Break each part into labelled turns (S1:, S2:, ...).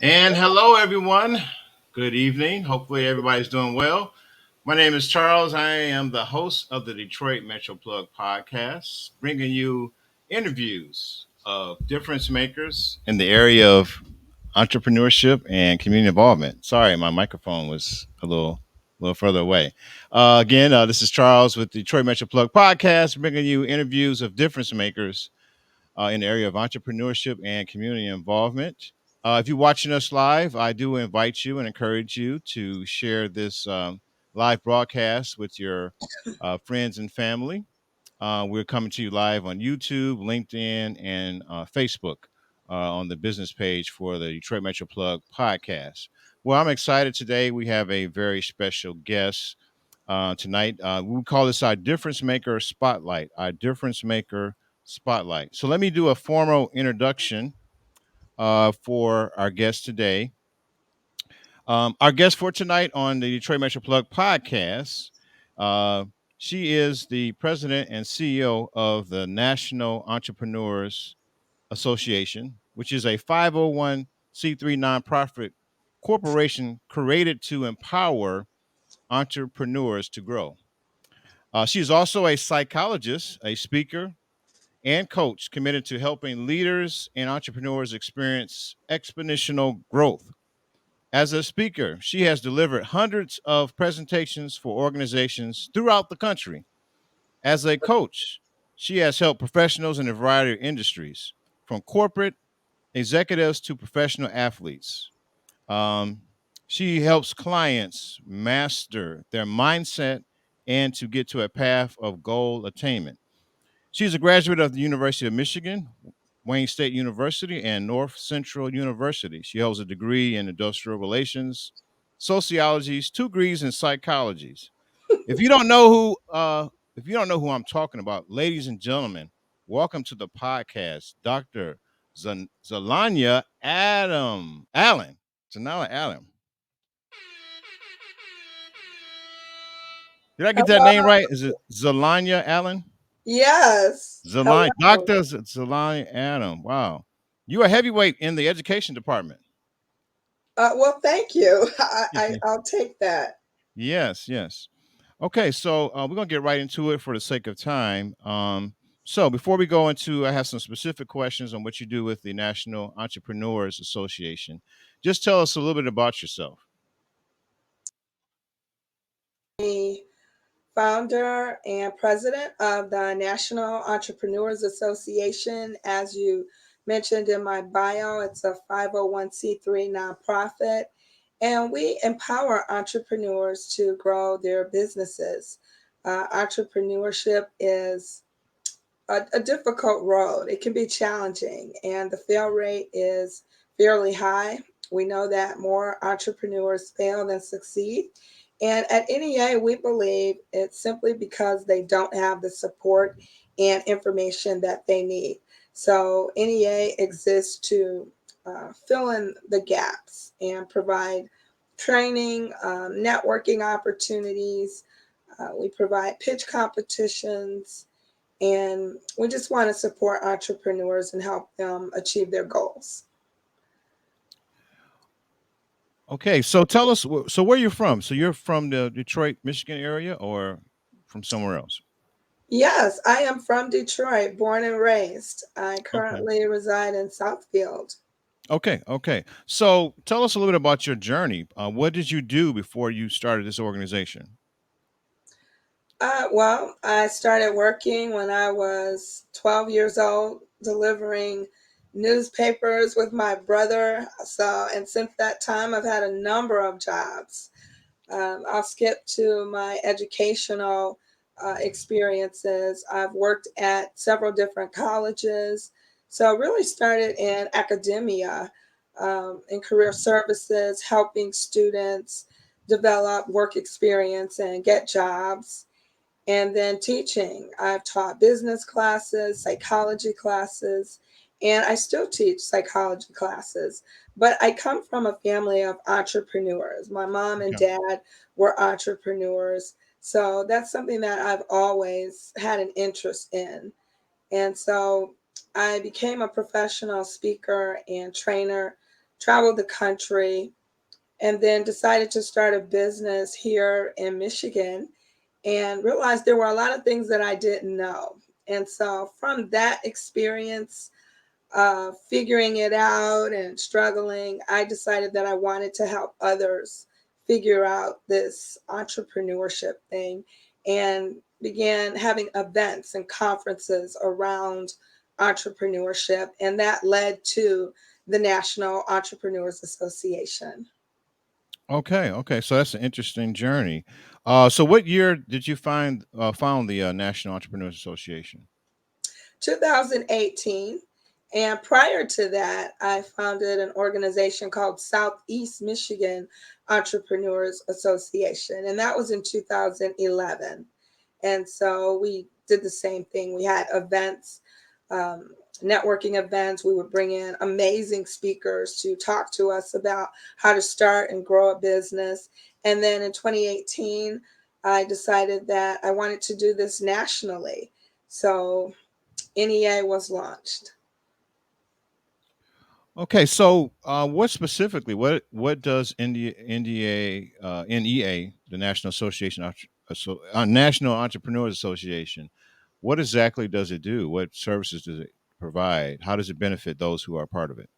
S1: And hello, everyone. Good evening. Hopefully, everybody's doing well. My name is Charles. I am the host of the Detroit Metro Plug podcast, bringing you interviews of difference makers in the area of entrepreneurship and community involvement. Sorry, my microphone was a little further away. Again, this is Charles with the Detroit Metro Plug podcast, bringing you interviews of difference makers in the area of entrepreneurship and community involvement. If you're watching us live, I do invite you and encourage you to share this live broadcast with your friends and family. We're coming to you live on YouTube, LinkedIn, and Facebook on the business page for the Detroit Metro Plug podcast. Well, I'm excited today. We have a very special guest tonight. We call this our Difference Maker Spotlight. Our Difference Maker Spotlight. So let me do a formal introduction for our guest today. Our guest for tonight on the Detroit Metro Plug podcast, uh, she is the president and CEO of the National Entrepreneurs Association, which is a 501c3 nonprofit corporation created to empower entrepreneurs to grow. She is also a psychologist, a speaker, and coach committed to helping leaders and entrepreneurs experience exponential growth. As a speaker, she has delivered hundreds of presentations for organizations throughout the country. As a coach, she has helped professionals in a variety of industries, from corporate executives to professional athletes. Um, she helps clients master their mindset and to get to a path of goal attainment. She's a graduate of the University of Michigan, Wayne State University, and North Central University. She holds a degree in industrial relations, sociologies, two degrees in psychologies. If you don't know if you don't know who I'm talking about, ladies and gentlemen, welcome to the podcast, Dr. Zalanya Allen. Zanala Allen. Did I get that name
S2: Hello.
S1: right? Is it Zalanya Allen?
S2: Yes.
S1: Zalanya,
S2: Hello.
S1: Dr. Zalanya Allen. Wow. You're a heavyweight in the education department.
S2: Well, thank you. I'll take that.
S1: Yes, yes. Okay, so we're gonna get right into it for the sake of time. So before we go into, I have some specific questions on what you do with the National Entrepreneurs Association. Just tell us a little bit about yourself.
S2: The founder and president of the National Entrepreneurs Association. As you mentioned in my bio, it's a 501c3 nonprofit, and we empower entrepreneurs to grow their businesses. Entrepreneurship is a difficult road. It can be challenging, and the fail rate is fairly high. We know that more entrepreneurs fail than succeed. And at NEA, we believe it's simply because they don't have the support and information that they need. So NEA exists to fill in the gaps and provide training, networking opportunities. We provide pitch competitions, and we just want to support entrepreneurs and help them achieve their goals.
S1: Okay, so tell us. So where you're from? So you're from the Detroit, Michigan area, or from somewhere else?
S2: Yes, I am from Detroit, born and raised. I
S1: Okay.
S2: currently reside in Southfield.
S1: Okay. Okay. So tell us a little bit about your journey. What did you do before you started this organization?
S2: Well, I started working when I was 12 years old, delivering newspapers with my brother. So, and since that time, I've had a number of jobs. I'll skip to my educational experiences. I've worked at several different colleges. So, I really started in academia, in career services, helping students develop work experience and get jobs, and then teaching. I've taught business classes, psychology classes, and I still teach psychology classes. But I come from a family of entrepreneurs. My mom and
S1: Okay.
S2: dad were entrepreneurs. So that's something that I've always had an interest in. And so I became a professional speaker and trainer traveled the country, and then decided to start a business here in Michigan and realized there were a lot of things that I didn't know. And so from that experience, figuring it out and struggling, I decided that I wanted to help others figure out this entrepreneurship thing and began having events and conferences around entrepreneurship. And that led to the National Entrepreneurs Association.
S1: Okay, okay. So that's an interesting journey. So what year did you found the National Entrepreneurs Association?
S2: 2018. And prior to that, I founded an organization called Southeast Michigan Entrepreneurs Association, and that was in 2011. And so we did the same thing. We had events, um, networking events. We would bring in amazing speakers to talk to us about how to start and grow a business. And then in 2018, I decided that I wanted to do this nationally. So NEA was launched.
S1: Okay, so what specifically, what does NEA, the National Association, National Entrepreneurs Association, what exactly does it do? What services does it provide? How does it benefit those who are part of it?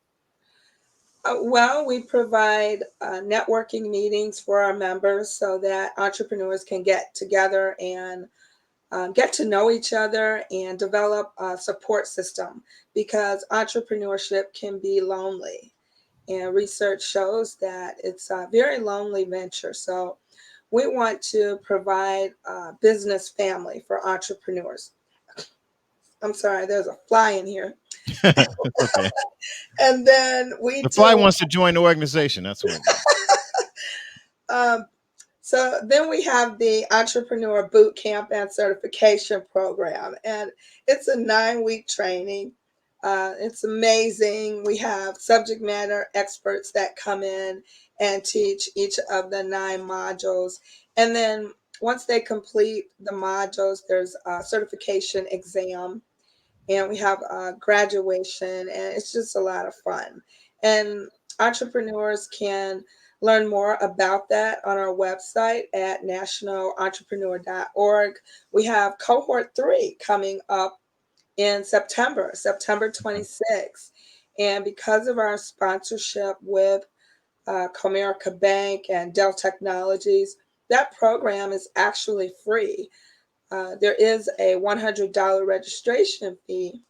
S2: Well, we provide networking meetings for our members so that entrepreneurs can get together and get to know each other and develop a support system because entrepreneurship can be lonely. And research shows that it's a very lonely venture. So we want to provide a business family for entrepreneurs. I'm sorry, there's a fly in here.
S1: That's okay.
S2: And then we
S1: The fly
S2: do
S1: wants to join the organization. That's what.
S2: um, so then we have the Entrepreneur Boot Camp and Certification Program, and it's a 9-week training. It's amazing. We have subject matter experts that come in and teach each of the 9 modules. And then once they complete the modules, there's a certification exam and we have graduation, and it's just a lot of fun. And entrepreneurs can learn more about that on our website at nationalentrepreneur.org. We have cohort 3 coming up in September
S1: Okay.
S2: 26th. And because of our sponsorship with Comerica Bank and Dell Technologies, that program is actually free. There is a $100 registration fee,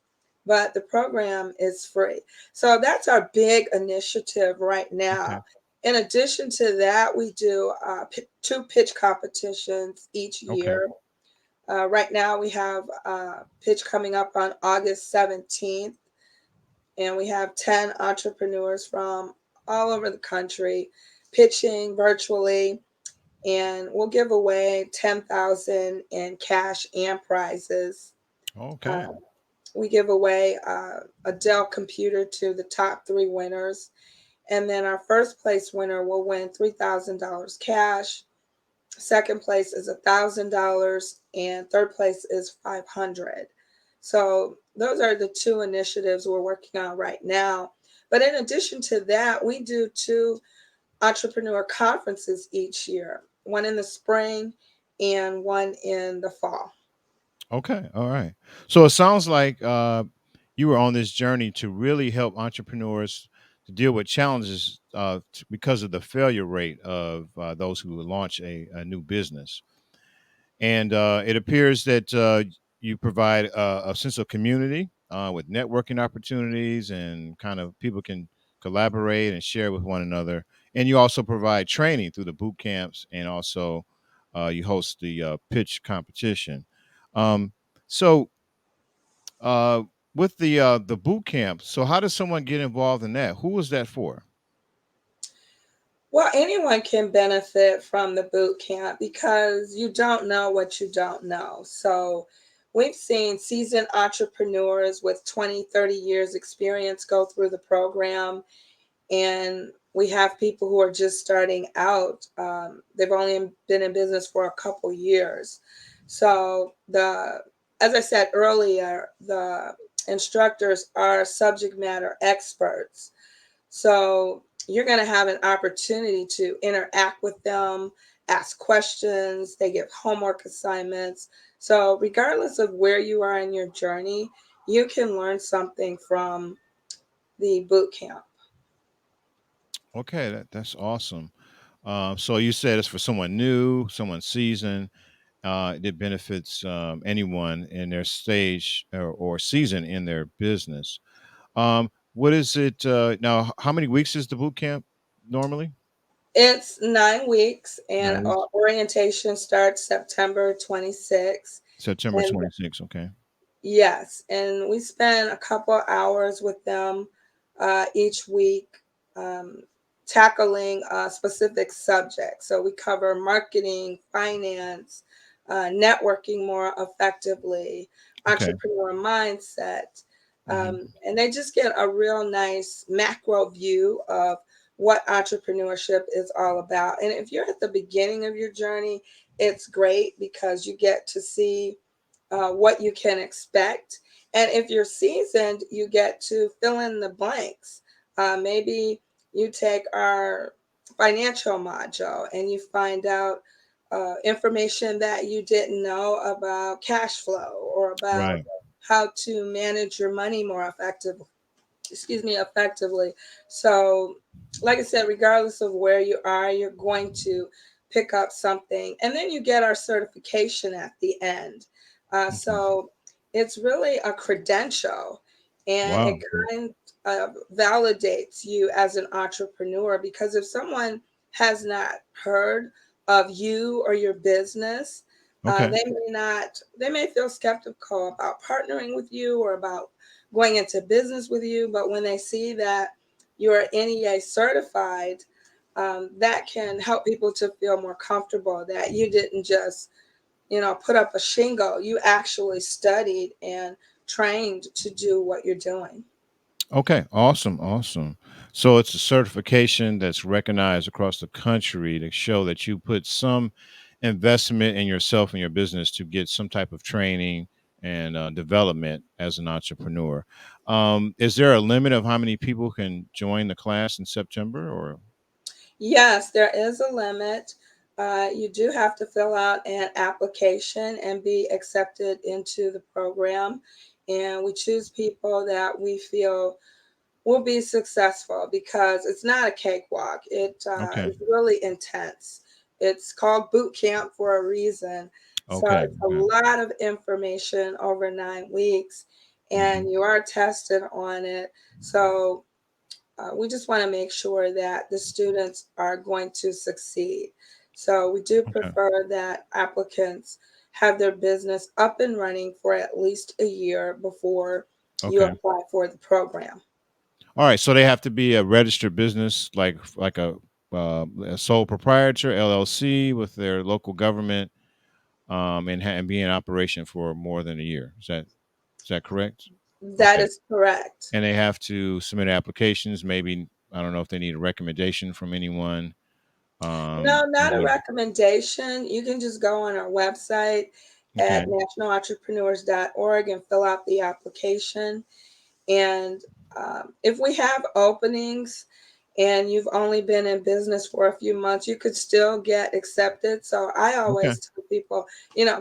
S2: but the program is free. So that's our big initiative right
S1: Okay.
S2: now. In addition to that, we do 2 pitch competitions each
S1: Okay.
S2: year. Right now, we have a pitch coming up on August 17th, and we have 10 entrepreneurs from all over the country pitching virtually, and we'll give away 10,000 in cash and prizes.
S1: Okay.
S2: Uh, we give away a Dell computer to the top 3 winners. And then our first place winner will win $3,000 cash. Second place is $1,000, and third place is 500. So those are the 2 initiatives we're working on right now. But in addition to that, we do 2 entrepreneur conferences each year, one in the spring and one in the fall.
S1: Okay. All right. So it sounds like you were on this journey to really help entrepreneurs to deal with challenges because of the failure rate of those who launch a new business. And it appears that you provide a sense of community with networking opportunities and kind of people can collaborate and share with one another. And you also provide training through the boot camps and also you host the pitch competition. Um, so uh, with the boot camp, so how does someone get involved in that? Who was that for?
S2: Well, anyone can benefit from the boot camp because you don't know what you don't know. So, we've seen seasoned entrepreneurs with 20, 30 years experience go through the program, and we have people who are just starting out. They've only been in business for a couple years. So, as I said earlier, the instructors are subject matter experts. So you're going to have an opportunity to interact with them, ask questions, they give homework assignments. So, regardless of where you are in your journey, you can learn something from the boot camp.
S1: Okay, that's awesome. So you said it's for someone new, someone seasoned. It benefits anyone in their stage or season in their business. What is it now? How many weeks is the boot camp normally?
S2: It's 9 weeks, and
S1: 9 weeks.
S2: orientation starts September 26th.
S1: September
S2: And
S1: 26th. Okay.
S2: yes, and we spend a couple hours with them each week, um, tackling a specific subject. So we cover marketing, finance, networking more effectively,
S1: Okay.
S2: entrepreneur mindset.
S1: Hmm.
S2: And they just get a real nice macro view of what entrepreneurship is all about. And if you're at the beginning of your journey, it's great because you get to see what you can expect. And if you're seasoned, you get to fill in the blanks. Maybe you take our financial module and you find out information that you didn't know about cash flow or about
S1: Right.
S2: how to manage your money more effectively. So, like I said, regardless of where you are, you're going to pick up something. And then you get our certification at the end.
S1: Okay.
S2: So, it's really a credential, and it
S1: Wow.
S2: kind of validates you as an entrepreneur, because if someone has not heard of you or your business,
S1: Okay.
S2: they may feel skeptical about partnering with you or about going into business with you. But when they see that you're NEA certified, that can help people to feel more comfortable that you didn't just, put up a shingle. You actually studied and trained to do what you're doing.
S1: Okay, awesome, awesome. So it's a certification that's recognized across the country to show that you put some investment in yourself and your business to get some type of training and development as an entrepreneur. Is there a limit of how many people can join the class in September? Or
S2: Yes, there is a limit. You do have to fill out an application and be accepted into the program. And we choose people that we feel will be successful, because it's not a cakewalk. It
S1: okay,
S2: is really intense. It's called boot camp for a reason. So
S1: okay,
S2: it's a
S1: okay.
S2: lot of information over 9 weeks,
S1: Hmm.
S2: and you are tested on it. So we just want to make sure that the students are going to succeed. So we do
S1: Okay,
S2: prefer that applicants have their business up and running for at least a year before you
S1: okay.
S2: apply for the program.
S1: All right, so they have to be a registered business, like a sole proprietor LLC with their local government, and be in operation for more than a year. Is that correct?
S2: That
S1: Okay,
S2: is correct.
S1: and they have to submit applications. Maybe I don't know if they need a recommendation from anyone.
S2: No,
S1: And
S2: not a recommendation. You can just go on our website
S1: okay,
S2: at nationalentrepreneurs.org and fill out the application. And if we have openings and you've only been in business for a few months, you could still get accepted. So I
S1: okay,
S2: always tell people,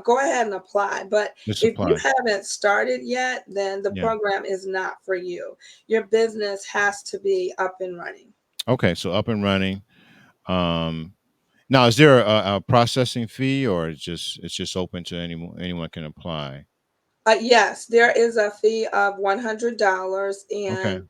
S2: go ahead and apply. But
S1: just
S2: if you
S1: apply.
S2: haven't started yet, then the
S1: Yeah.
S2: program is not for you. Your business has to be up and running.
S1: Okay, so up and running. Um, Now, is there a processing fee, or it's just open to anyone can apply?
S2: Yes, there is a fee of $100,
S1: Okay.
S2: and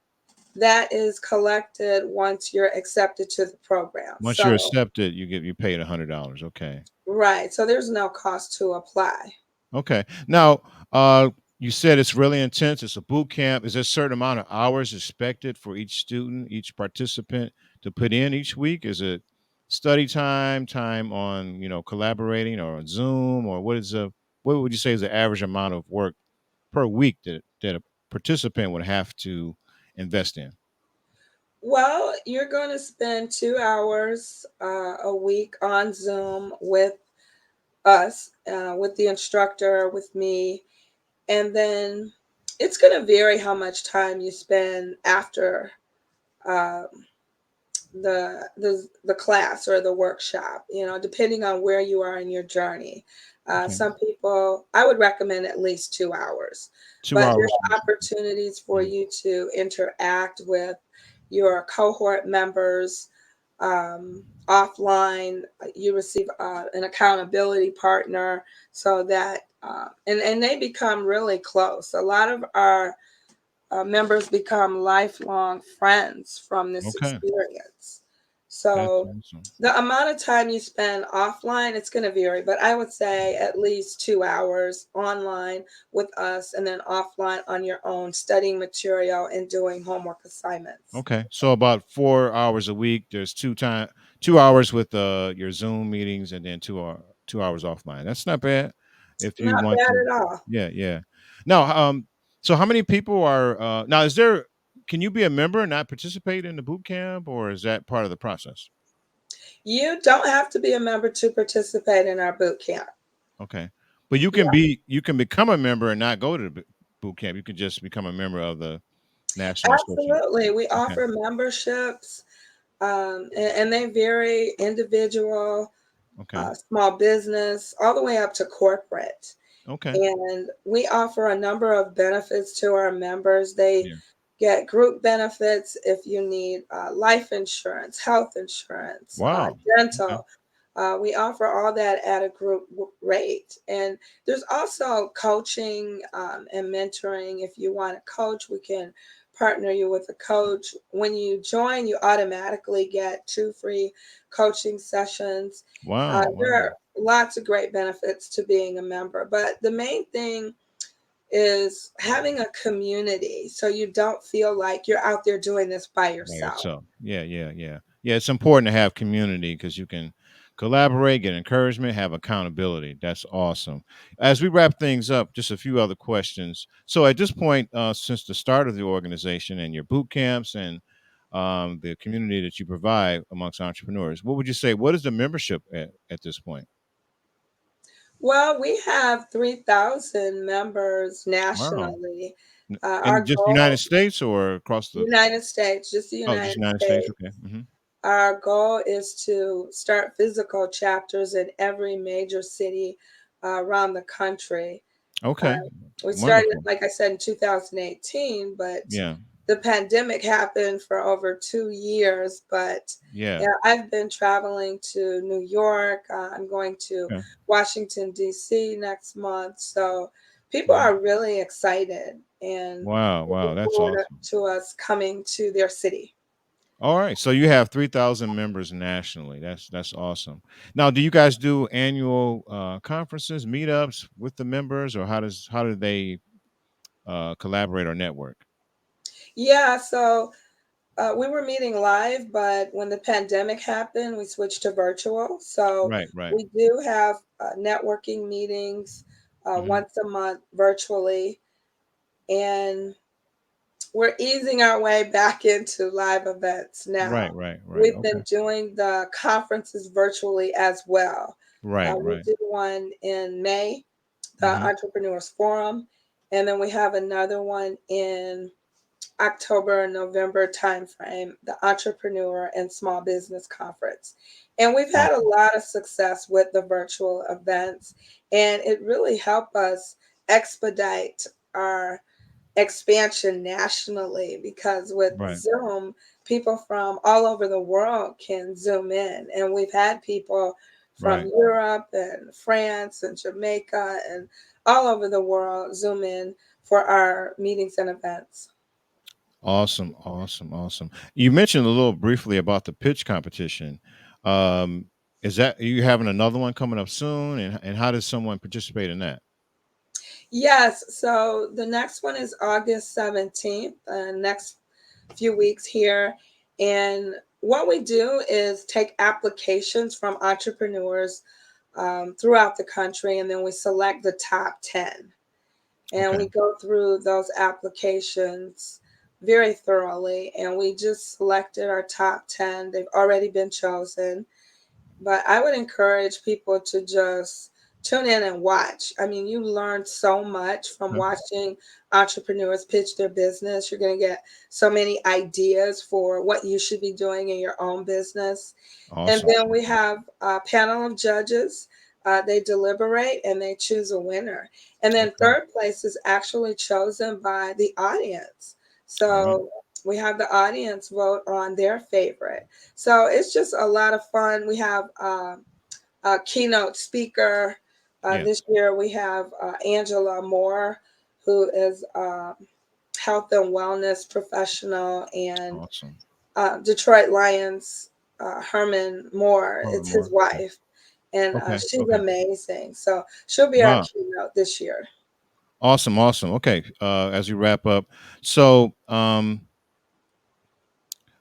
S2: that is collected once you're accepted to the program.
S1: Once you're
S2: So,
S1: accepted, you paid $100. Okay.
S2: right. So there's no cost to apply.
S1: Okay. Now, uh, you said it's really intense. It's a boot camp. Is there a certain amount of hours expected for each student, each participant to put in each week? Is it study time, time on collaborating, or on Zoom, or what would you say is the average amount of work per week that a participant would have to invest in?
S2: Well, you're going to spend 2 hours a week on Zoom with us, with the instructor, with me. And then it's going to vary how much time you spend after um, the class or the workshop, depending on where you are in your journey.
S1: Okay.
S2: Some people, I would recommend at least 2 hours,
S1: 2 hours.
S2: but there's opportunities for
S1: Mhm.
S2: you to interact with your cohort members offline. You receive an accountability partner so that, and they become really close. A lot of our members become lifelong friends from this
S1: Okay.
S2: experience.
S1: That's
S2: So
S1: awesome.
S2: the amount of time you spend offline, it's going to vary, but I would say at least 2 hours online with us and then offline on your own, studying material and doing homework assignments.
S1: Okay. So about 4 hours a week. There's 2 hours with your Zoom meetings, and then 2 hours offline. That's not bad. If you
S2: Not
S1: want
S2: bad
S1: to,
S2: at all.
S1: yeah, yeah. Now, so how many people are now? Is there? Can you be a member and not participate in the boot camp, or is that part of the process?
S2: You don't have to be a member to participate in our boot camp.
S1: Okay, but
S2: Yeah,
S1: you can become a member and not go to the boot camp. You can just become a member of the National Association.
S2: absolutely. We
S1: Okay.
S2: offer memberships, and they vary individual,
S1: Okay.
S2: small business, all the way up to corporate.
S1: Okay.
S2: And we offer a number of benefits to our members. They
S1: Yeah.
S2: get group benefits if you need life insurance, health insurance,
S1: Wow. Okay.
S2: dental. We offer all that at a group rate. And there's also coaching and mentoring. If you want a coach, we can partner you with a coach. When you join, you automatically get 2 free coaching sessions.
S1: Wow.
S2: There
S1: Wow.
S2: are lots of great benefits to being a member, but the main thing is having a community so you don't feel like you're out there doing this by
S1: By
S2: yourself.
S1: yourself. Yeah, yeah, yeah. Yeah, it's important to have community because you can collaborate, get encouragement, have accountability. That's awesome. As we wrap things up, just a few other questions. So at this point, since the start of the organization and your boot camps and the community that you provide amongst entrepreneurs, what would you say? What is the membership at this point?
S2: Well, we have 3,000 members
S1: Wow.
S2: nationally. Our
S1: In just United
S2: goal,
S1: States or across the
S2: United States, just the
S1: oh, just
S2: United
S1: United States?
S2: States.
S1: Okay. Hmm.
S2: Our goal is to start physical chapters in every major city around the country. Uh,
S1: Okay.
S2: we started,
S1: Wonderful.
S2: like I said, in 2018, but
S1: Yeah.
S2: the pandemic happened for over 2 years. But
S1: Yeah.
S2: yeah, I've been traveling to New York. I'm going to
S1: Okay.
S2: Washington, D.C. next month. So people
S1: Mhm.
S2: are really excited and
S1: Wow, wow,
S2: looking
S1: that's
S2: forward
S1: awesome.
S2: to us coming to their city.
S1: All right, so you have 3,000 members nationally. That's awesome. Now, do you guys do annual conferences, meetups with the members, or how do they collaborate or network?
S2: Yeah, so we were meeting live, but when the pandemic happened, we switched to virtual. So
S1: Right, right.
S2: we do have networking meetings
S1: Hmm.
S2: once a month virtually, and we're easing our way back into live events
S1: Right,
S2: now.
S1: right, right.
S2: We've
S1: Okay.
S2: been doing the conferences virtually as well.
S1: Right,
S2: We
S1: right.
S2: did one in May, the
S1: Hmm.
S2: Entrepreneurs Forum, and then we have another one in October and November timeframe, the Entrepreneur and Small Business Conference. And we've had a
S1: Awesome.
S2: lot of success with the virtual events, and it really helped us expedite our expansion nationally because with
S1: Right,
S2: Zoom, people from all over the world can Zoom in. And we've had people from
S1: right.
S2: Europe and France and Jamaica and all over the world Zoom in for our meetings and events.
S1: Awesome, awesome, awesome. You mentioned a little briefly about the pitch competition. Um, is that are you having another one coming up soon, and how does someone participate in that?
S2: Yes, so the next one is August 17th, next few weeks here. And what we do is take applications from entrepreneurs throughout the country, and then we select the top 10. And
S1: Okay.
S2: we go through those applications very thoroughly. And we just selected our top 10. They've already been chosen. But I would encourage people to just tune in and watch. I mean, you learn so much from
S1: Okay.
S2: watching entrepreneurs pitch their business. You're going to get so many ideas for what you should be doing in your own business. And
S1: Awesome.
S2: then we have a panel of judges. They deliberate and they choose a winner. And then
S1: Okay.
S2: third place is actually chosen by the audience.
S1: All right.
S2: So we have the audience vote on their favorite. So it's just a lot of fun. We have a keynote speaker.
S1: Yeah.
S2: This year we have Angela Moore, who is a health and wellness professional, and
S1: Awesome.
S2: Detroit Lions, Herman Moore,
S1: Oh,
S2: it's his
S1: more. Okay.
S2: wife, and
S1: Okay.
S2: she's
S1: Okay.
S2: amazing. So she'll be our
S1: Wow.
S2: keynote this year.
S1: Awesome. Awesome. Okay. As we wrap up, so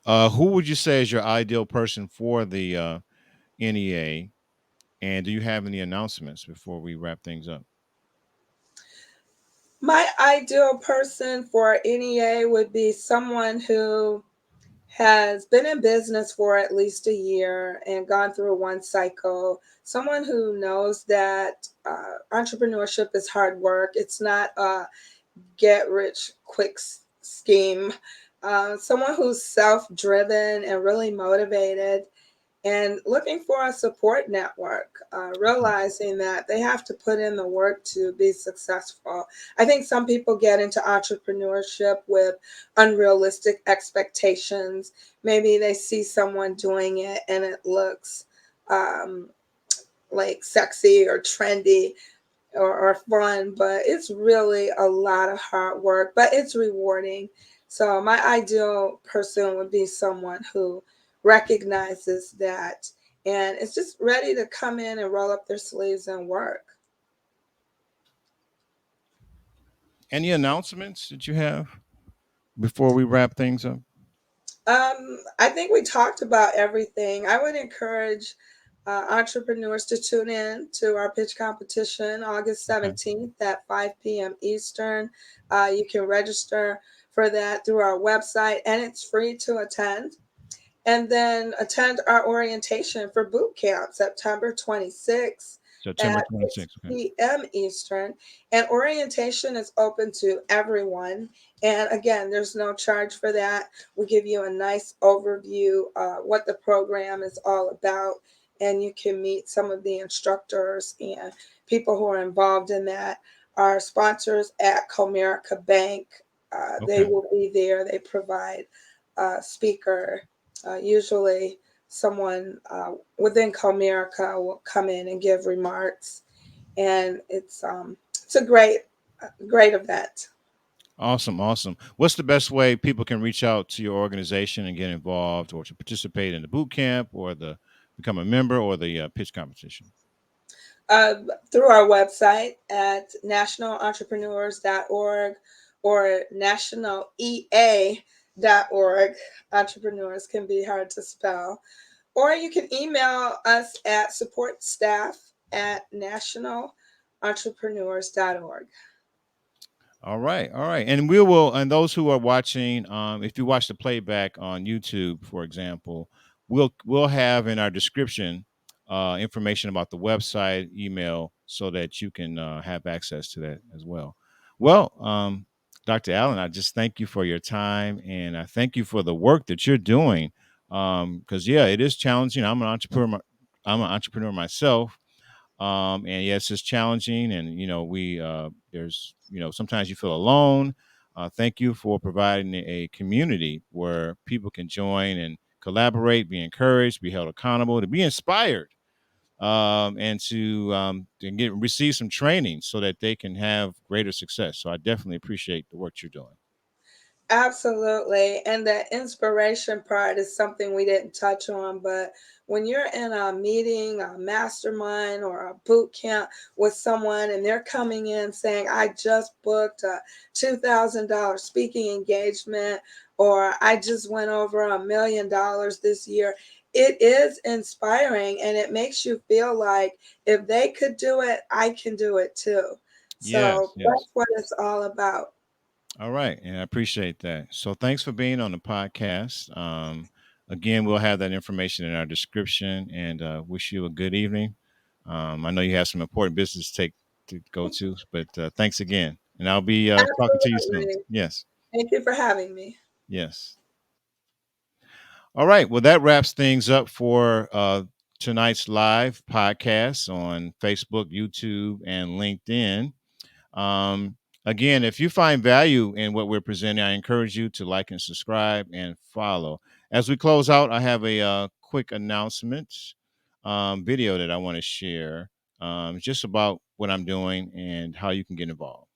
S1: who would you say is your ideal person for the NEA? And do you have any announcements before we wrap things up?
S2: My ideal person for NEA would be someone who has been in business for at least a year and gone through one cycle, someone who knows that entrepreneurship is hard work. It's not a get rich quick scheme. Someone who's self driven and really motivated and looking for a support network,
S1: Okay.
S2: realizing that they have to put in the work to be successful. I think some people get into entrepreneurship with unrealistic expectations. Maybe they see someone doing it and it looks um, like sexy or trendy, or fun, but it's really a lot of hard work, but it's rewarding. So, my ideal person would be someone who recognizes that and is just ready to come in and roll up their sleeves and work.
S1: Any announcements that you have before we wrap things up?
S2: I think we talked about everything. I would encourage entrepreneurs to tune in to our pitch competition August
S1: Okay.
S2: 17th at 5 p.m. Eastern. You can register for that through our website, and it's free to attend. And then attend our orientation for boot camp September 26th
S1: September
S2: at 6
S1: 26th. Okay.
S2: p.m. Eastern. And orientation is open to everyone. And again, there's no charge for that. We give you a nice overview what the program is all about, and you can meet some of the instructors and people who are involved in that. Our sponsors at Comerica Bank, they
S1: Okay.
S2: will be there. They provide a speaker, usually someone within Comerica will come in and give remarks, and it's a great event.
S1: Awesome. Awesome. What's the best way people can reach out to your organization and get involved or to participate in the boot camp or the become a member or the pitch competition?
S2: uh, Through our website at nationalentrepreneurs.org or nationalea.org. Entrepreneurs can be hard to spell. Or you can email us at supportstaff@nationalentrepreneurs.org.
S1: All right, all right, and we will. And those who are watching, if you watch the playback on YouTube, for example, we'll have in our description information about the website, email, so that you can have access to that as well. Well, Dr. Allen, I just thank you for your time, and I thank you for the work that you're doing. Because yeah, it is challenging. I'm an entrepreneur. I'm an entrepreneur myself, and yes, it's challenging, and we there's sometimes you feel alone. Thank you for providing a community where people can join and collaborate, be encouraged, be held accountable, to be inspired, and to get receive some training so that they can have greater success. So I definitely appreciate the work you're doing.
S2: Absolutely. And the inspiration part is something we didn't touch on, but when you're in a meeting, a mastermind, or a boot camp with someone and they're coming in saying, I just booked a $2,000 speaking engagement, or I just went over $1 million this year, it is inspiring and it makes you feel like if they could do it, I can do it too.
S1: Yes,
S2: So
S1: yes.
S2: that's what it's all about.
S1: All right, and I appreciate that. So thanks for being on the podcast. Again, we'll have that information in our description, and wish you a good evening. I know you have some important business to go to, but thanks again. And I'll be talking to you soon.
S2: Absolutely.
S1: Yes.
S2: Thank you for having me.
S1: Yes. All right. Well, that wraps things up for tonight's live podcast on Facebook, YouTube, and LinkedIn. Um, Again, if you find value in what we're presenting, I encourage you to like and subscribe and follow. As we close out, I have a quick announcement video that I want to share just about what I'm doing and how you can get involved.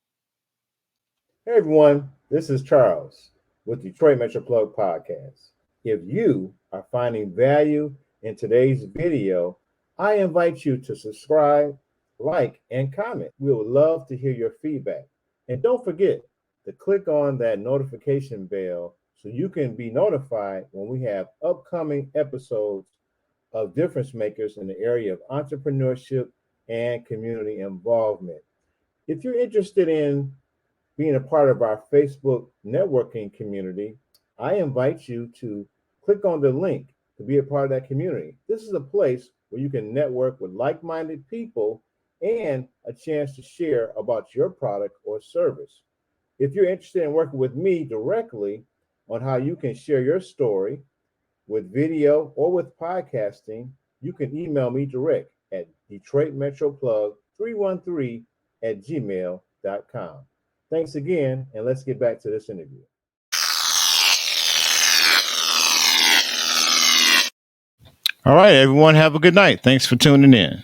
S1: Hey everyone, this is Charles with Detroit Metro Plug Podcast. If you are finding value in today's video, I invite you to subscribe, like, and comment. We would love to hear your feedback. And don't forget to click on that notification bell so you can be notified when we have upcoming episodes of difference makers in the area of entrepreneurship and community involvement. If you're interested in being a part of our Facebook networking community, I invite you to click on the link to be a part of that community. This is a place where you can network with like minded people and a chance to share about your product or service. If you're interested in working with me directly on how you can share your story with video or with podcasting, you can email me direct at DetroitMetroPlug313 at gmail.com. Thanks again, and let's get back to this interview. All right, everyone, have a good night. Thanks for tuning in.